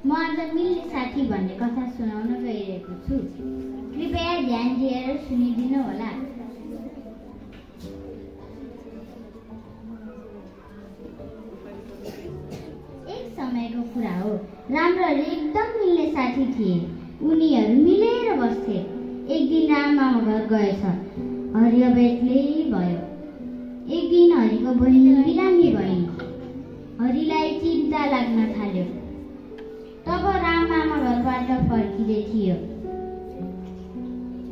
म आज मिल्ने साथी भन्ने कथा सुनाउन गइरहेको छु। कृपया ध्यान दिएर सुनिदिनु होला। एक समयको कुरा हो। राम र हरि एकदम मिल्ने साथी थिए। उनीहरू मिलेर बस्थे। एक दिन राम मामा घर गएछ। हरि अब एक्लै भयो। एक दिन हरिको बहिनी बिरामी भइन्। हरिलाई चिन्ता लाग्न थाल्यो। तब राम मामा घरबाट फर्किँदै थियो।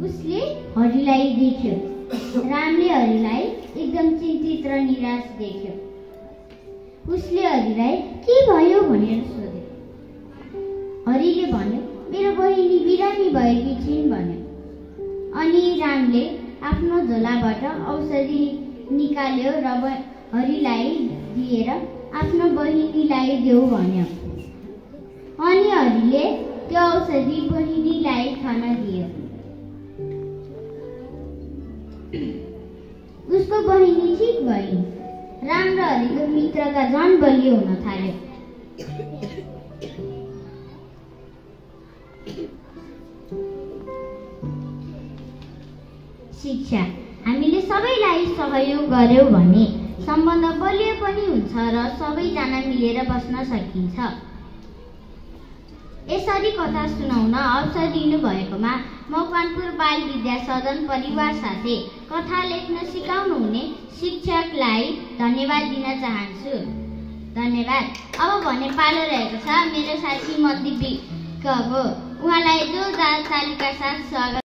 उसले हरिलाई देख्यो। रामले हरिलाई एकदम चिन्तित र निराश देख्यो। उसले हरिलाई के भयो भनेर सोध्यो। हरिले भन्यो, मेरो बहिनी बिरामी भएकी छिन् भन्यो। अनि रामले आफ्नो झोलाबाट औषधि निकाल्यो र हरिलाई दिएर आफ्नो बहिनीलाई देऊ भन्यो। अनि हरिले त्यो औषधि बहिनीलाई खान दियो। उसको बहिनी ठिक भइन्। राम र हरिको मित्रता झन् बलियो हुन थाल्यो। शिक्षा। हामीले सबैलाई सहयोग गर्यौं भने सम्बन्ध बलियो पनि हुन्छ र सबैजना मिलेर बस्न सकिन्छ। यसरी कथा सुनाउन अवसर दिनु भएकोमा मकवानपुर बाल विद्या सदन परिवार साथै कथा लेख्न सिकाउनु हुने शिक्षकलाई धन्यवाद दिन चाहन्छु। धन्यवाद। अब भने पालो रहेको छ मेरो साथी मन्दिर विकको। उहाँलाई जोरदार तालीका साथ स्वागत